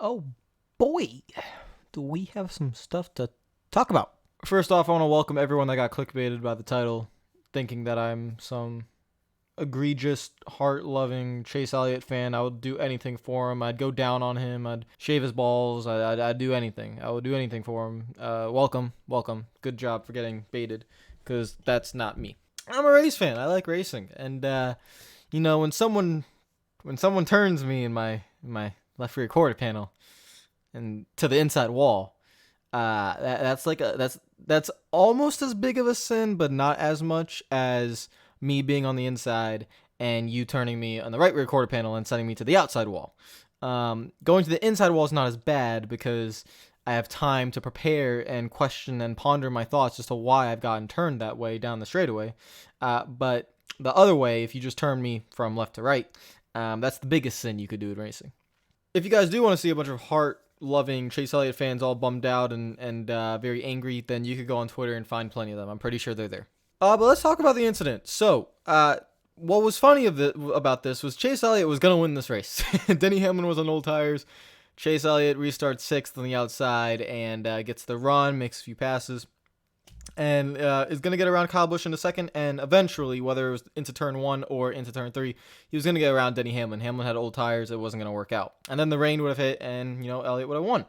Oh boy, do we have some stuff to talk about. First off, I want to welcome everyone that got clickbaited by the title, thinking that I'm some egregious, heart-loving Chase Elliott fan. I would do anything for him. I'd go down on him. I'd shave his balls. I'd do anything. I would do anything for him. Welcome. Good job for getting baited, because that's not me. I'm a race fan. I like racing, and when someone turns me in my left rear quarter panel and to the inside wall, that's almost as big of a sin, but not as much as me being on the inside and you turning me on the right rear quarter panel and sending me to the outside wall. Going to the inside wall is not as bad because I have time to prepare and question and ponder my thoughts as to why I've gotten turned that way down the straightaway. But the other way, if you just turn me from left to right, that's the biggest sin you could do in racing. If you guys do want to see a bunch of heart-loving Chase Elliott fans all bummed out and very angry, then you could go on Twitter and find plenty of them. I'm pretty sure they're there. But let's talk about the incident. So, what was funny about this was Chase Elliott was going to win this race. Denny Hamlin was on old tires. Chase Elliott restarts 6th on the outside and gets the run, makes a few passes, and is going to get around Kyle Busch in a second, and eventually, whether it was into turn 1 or into turn 3, he was going to get around Denny Hamlin. Hamlin had old tires. It wasn't going to work out. And then the rain would have hit, and, Elliott would have won.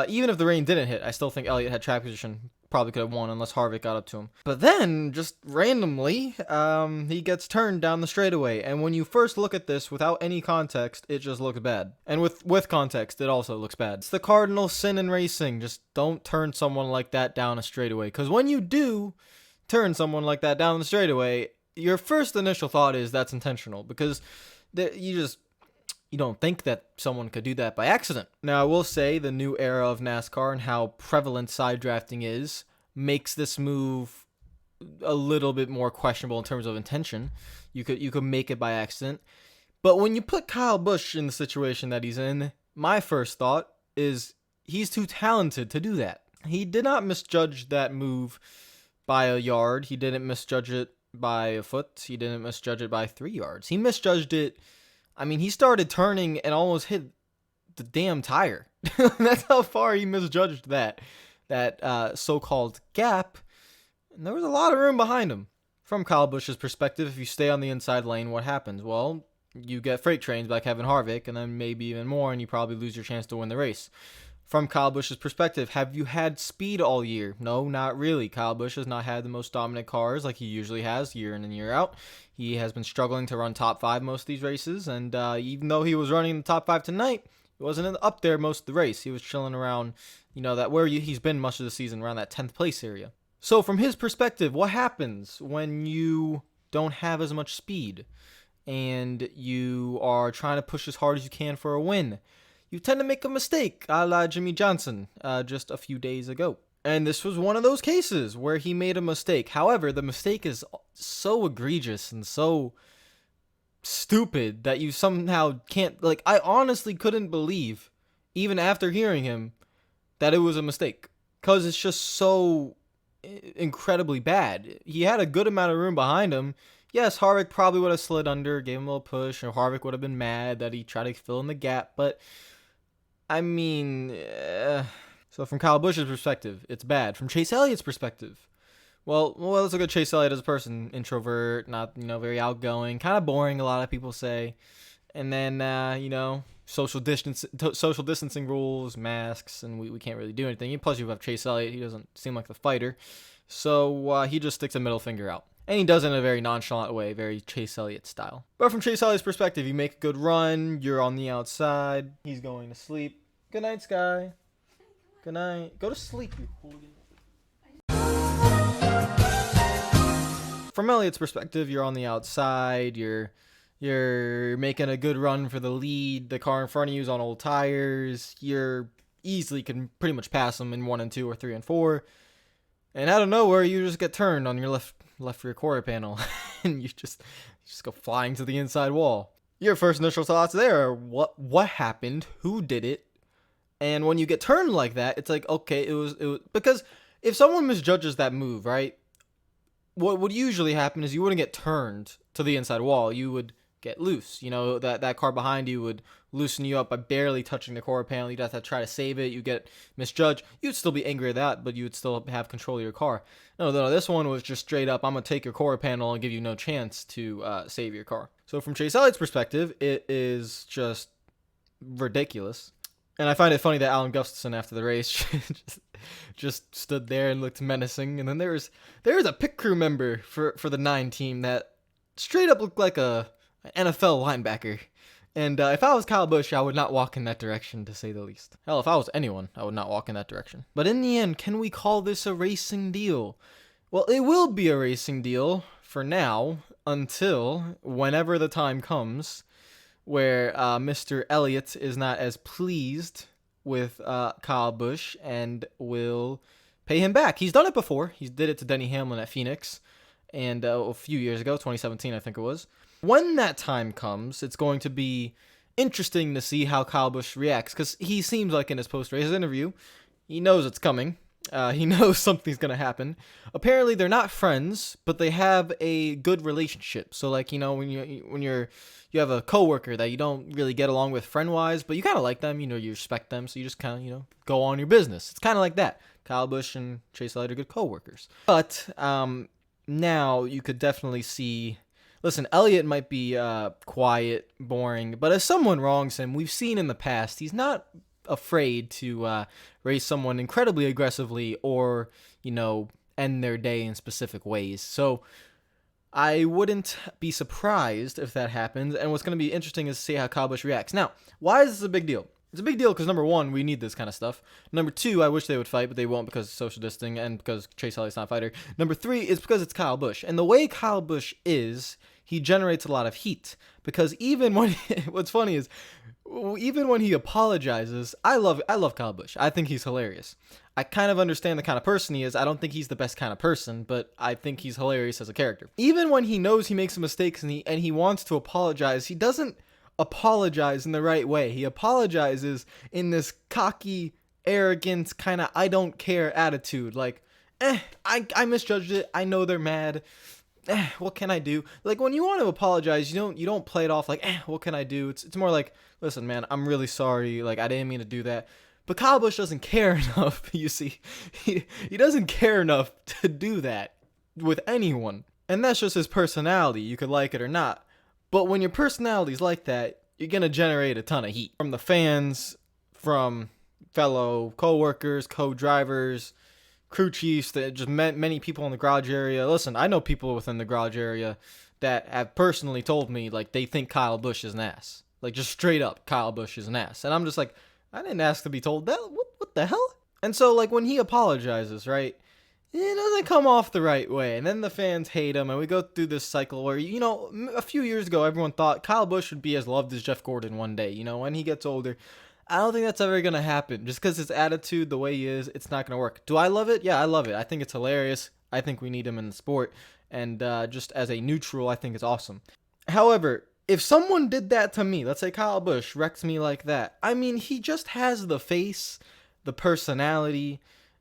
Even if the rain didn't hit, I still think Elliott had track position, probably could have won unless Harvick got up to him. But then, just randomly, he gets turned down the straightaway. And when you first look at this without any context, it just looks bad. And with context, it also looks bad. It's the cardinal sin in racing. Just don't turn someone like that down a straightaway. Because when you do turn someone like that down the straightaway, your first initial thought is that's intentional. Because you don't think that someone could do that by accident. Now, I will say the new era of NASCAR and how prevalent side drafting is makes this move a little bit more questionable in terms of intention. You could make it by accident. But when you put Kyle Busch in the situation that he's in, my first thought is he's too talented to do that. He did not misjudge that move by a yard. He didn't misjudge it by a foot. He didn't misjudge it by 3 yards. He misjudged it. I mean, he started turning and almost hit the damn tire. That's how far he misjudged that so-called gap. And there was a lot of room behind him. From Kyle Busch's perspective, if you stay on the inside lane, what happens? Well, you get freight trains by Kevin Harvick, and then maybe even more, and you probably lose your chance to win the race. From Kyle Busch's perspective, have you had speed all year? No, not really. Kyle Busch has not had the most dominant cars like he usually has year in and year out. He has been struggling to run top 5 most of these races, and even though he was running in the top 5 tonight, he wasn't up there most of the race. He was chilling around, he's been much of the season, around that 10th place area. So from his perspective, what happens when you don't have as much speed and you are trying to push as hard as you can for a win? You tend to make a mistake, a la Jimmy Johnson, just a few days ago. And this was one of those cases where he made a mistake. However, the mistake is so egregious and so stupid that you somehow can't, I honestly couldn't believe, even after hearing him, that it was a mistake. Because it's just so incredibly bad. He had a good amount of room behind him. Yes, Harvick probably would have slid under, gave him a little push, or Harvick would have been mad that he tried to fill in the gap, but I mean, so from Kyle Busch's perspective, it's bad. From Chase Elliott's perspective, well, let's look at Chase Elliott as a person. Introvert, not, very outgoing, kind of boring, a lot of people say. And then, social distancing rules, masks, and we can't really do anything. Plus, you have Chase Elliott. He doesn't seem like the fighter. So he just sticks a middle finger out. And he does it in a very nonchalant way, very Chase Elliott style. But from Chase Elliott's perspective, you make a good run, you're on the outside, he's going to sleep. Good night, Sky. Good night. Go to sleep, you hooligan. From Elliott's perspective, you're on the outside, you're making a good run for the lead, the car in front of you is on old tires, you're easily can pretty much pass him in 1 and 2 or 3 and 4. And out of nowhere, you just get turned on your left rear quarter panel, and you just go flying to the inside wall. Your first initial thoughts there are, what happened? Who did it? And when you get turned like that, it's like, okay, it was because if someone misjudges that move, right? What would usually happen is you wouldn't get turned to the inside wall. You would get loose. You know, that car behind you would loosen you up by barely touching the quarter panel. You'd have to try to save it. You get misjudged. You'd still be angry at that, but you would still have control of your car. No, this one was just straight up, I'm going to take your quarter panel and give you no chance to save your car. So from Chase Elliott's perspective, it is just ridiculous. And I find it funny that Alan Gustafson after the race just stood there and looked menacing. And then there was a pit crew member for the 9 team that straight up looked like an NFL linebacker. And if I was Kyle Busch, I would not walk in that direction, to say the least. Hell, if I was anyone, I would not walk in that direction. But in the end, can we call this a racing deal? Well, it will be a racing deal for now, until whenever the time comes where Mr. Elliott is not as pleased with Kyle Busch and will pay him back. He's done it before. He did it to Denny Hamlin at Phoenix, and a few years ago, 2017, I think it was. When that time comes, it's going to be interesting to see how Kyle Busch reacts, because he seems like in his post-race interview, he knows it's coming. He knows something's gonna happen. Apparently, they're not friends, but they have a good relationship. So, like, you know, when you have a coworker that you don't really get along with friend-wise, but you kind of like them, you know, you respect them, so you just kind of, you know, go on your business. It's kind of like that. Kyle Busch and Chase Elliott are good coworkers. But now you could definitely see. Listen, Elliott might be quiet, boring, but if someone wrongs him, we've seen in the past, he's not afraid to race someone incredibly aggressively or, you know, end their day in specific ways. So I wouldn't be surprised if that happens, and what's going to be interesting is to see how Kyle Busch reacts. Now, why is this a big deal? It's a big deal because, number one, we need this kind of stuff. Number two, I wish they would fight, but they won't because of social distancing and because Chase Elliott's not a fighter. Number three is because it's Kyle Busch, and the way Kyle Busch is, he generates a lot of heat, because even when what's funny is, even when he apologizes, I love Kyle Busch. I think he's hilarious. I kind of understand the kind of person he is. I don't think he's the best kind of person, but I think he's hilarious as a character. Even when he knows he makes mistakes and he wants to apologize, he doesn't apologize in the right way. He apologizes in this cocky, arrogant kind of I don't care attitude. Like, I misjudged it. I know they're mad. What can I do? Like, when you want to apologize, you don't play it off like, what can I do? It's more like, listen, man, I'm really sorry. Like, I didn't mean to do that. But Kyle Busch doesn't care enough, you see. He doesn't care enough to do that with anyone. And that's just his personality. You could like it or not. But when your personality's like that, you're going to generate a ton of heat. From the fans, from fellow co-workers, co-drivers, crew chiefs, that just many people in the garage area. Listen, I know people within the garage area that have personally told me, like, they think Kyle Busch is an ass. Like, just straight up, Kyle Busch is an ass. And I'm just like, I didn't ask to be told that. What the hell? And so, like, when he apologizes, right, it doesn't come off the right way. And then the fans hate him, and we go through this cycle where, you know, a few years ago, everyone thought Kyle Busch would be as loved as Jeff Gordon one day. You know, when he gets older, I don't think that's ever going to happen. Just because his attitude, the way he is, it's not going to work. Do I love it? Yeah, I love it. I think it's hilarious. I think we need him in the sport. And just as a neutral, I think it's awesome. However, if someone did that to me, let's say Kyle Busch wrecks me like that, I mean, he just has the face, the personality,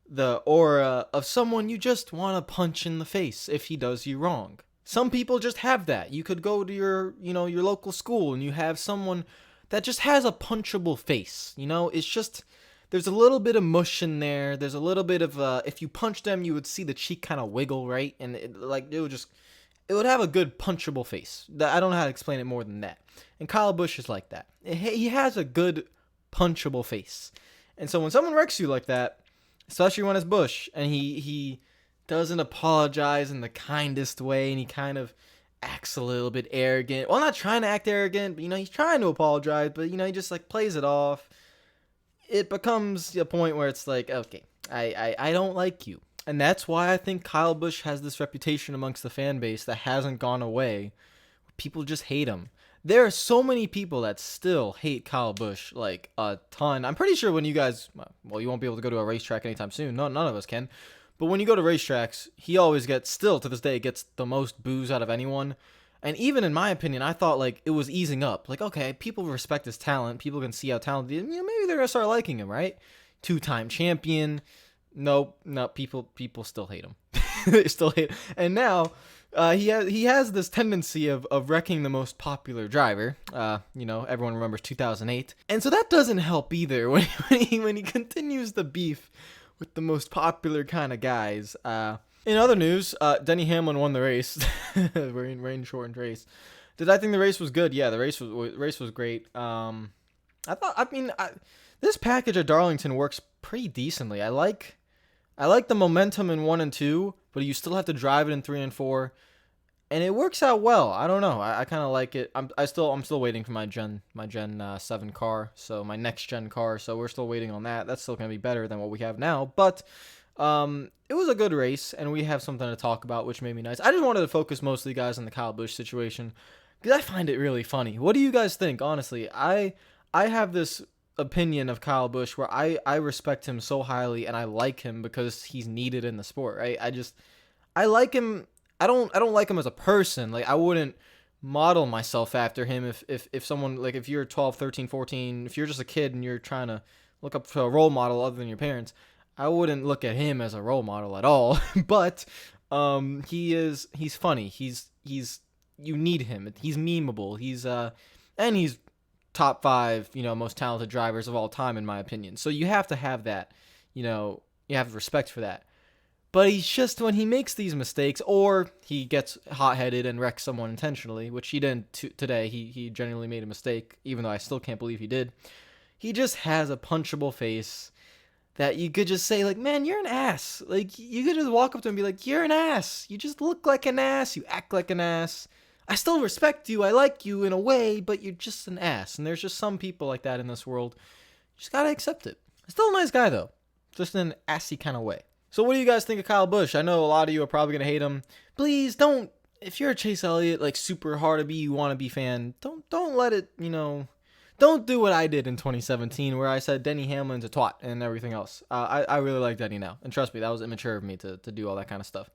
the aura of someone you just want to punch in the face if he does you wrong. Some people just have that. You could go to your local school and you have someone that just has a punchable face. You know, it's just, there's a little bit of mush in there. There's a little bit of, if you punch them, you would see the cheek kind of wiggle, right? And it would have a good punchable face. I don't know how to explain it more than that. And Kyle Busch is like that. He has a good punchable face. And so when someone wrecks you like that, especially when it's Busch, and he doesn't apologize in the kindest way, and he kind of acts a little bit arrogant. Well, not trying to act arrogant, but, you know, he's trying to apologize, but, you know, he just, like, plays it off. It becomes a point where it's like, okay, I don't like you. And that's why I think Kyle Busch has this reputation amongst the fan base that hasn't gone away. People just hate him. There are so many people that still hate Kyle Busch, like, a ton. I'm pretty sure when you guys, well, you won't be able to go to a racetrack anytime soon. No, none of us can. But when you go to racetracks, he always gets, still to this day, gets the most boos out of anyone. And even in my opinion, I thought, like, it was easing up. Like, okay, people respect his talent. People can see how talented he is. You know, maybe they're going to start liking him, right? 2-time champion. Nope, no, people still hate him. They still hate him. And now, He has this tendency of wrecking the most popular driver. Everyone remembers 2008, and so that doesn't help either when he continues the beef with the most popular kind of guys. In other news, Denny Hamlin won the race, rain-shortened race. Did I think the race was good? Yeah, the race was great. This package at Darlington works pretty decently. I like the momentum in 1 and 2, but you still have to drive it in 3 and 4, and it works out well. I don't know. I kind of like it. I'm still waiting for my Gen 7 car, so my next gen car. So we're still waiting on that. That's still gonna be better than what we have now, but it was a good race, and we have something to talk about, which made me nice. I just wanted to focus mostly, guys, on the Kyle Busch situation because I find it really funny. What do you guys think? Honestly, I have this opinion of Kyle Busch where I respect him so highly, and I like him because he's needed in the sport, right? I like him. I don't like him as a person. Like, I wouldn't model myself after him if someone, like, if you're 12, 13, 14, if you're just a kid and you're trying to look up to a role model other than your parents, I wouldn't look at him as a role model at all. But he's funny. He's you need him. He's memeable. And he's top 5, most talented drivers of all time, in my opinion. So you have to have that, you have respect for that. But he's just, when he makes these mistakes, or he gets hot-headed and wrecks someone intentionally, which he didn't today. He genuinely made a mistake, even though I still can't believe he did. He just has a punchable face that you could just say, like, man, you're an ass. Like, you could just walk up to him and be like, you're an ass. You just look like an ass. You act like an ass. I still respect you. I like you in a way, but you're just an ass. And there's just some people like that in this world. You just gotta accept it. Still a nice guy, though. Just in an assy kind of way. So what do you guys think of Kyle Busch? I know a lot of you are probably going to hate him. Please don't, if you're a Chase Elliott, like, super hard to be, you want to be fan, don't let it, don't do what I did in 2017 where I said Denny Hamlin's a twat and everything else. I really like Denny now. And trust me, that was immature of me to do all that kind of stuff.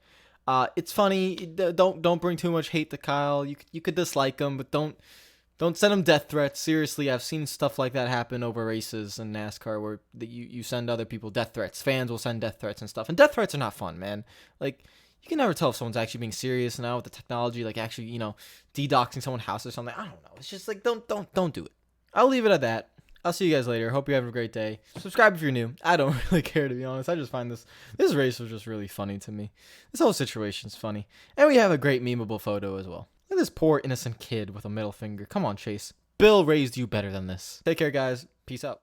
It's funny. Don't bring too much hate to Kyle. You could dislike him, but don't send him death threats. Seriously, I've seen stuff like that happen over races in NASCAR where you send other people death threats. Fans will send death threats and stuff. And death threats are not fun, man. Like, you can never tell if someone's actually being serious now with the technology, like actually, de-doxing someone's house or something. I don't know. It's just like, don't do it. I'll leave it at that. I'll see you guys later. Hope you're having a great day. Subscribe if you're new. I don't really care, to be honest. I just find this race was just really funny to me. This whole situation's funny. And we have a great memeable photo as well. Look at this poor innocent kid with a middle finger. Come on, Chase. Bill raised you better than this. Take care, guys. Peace out.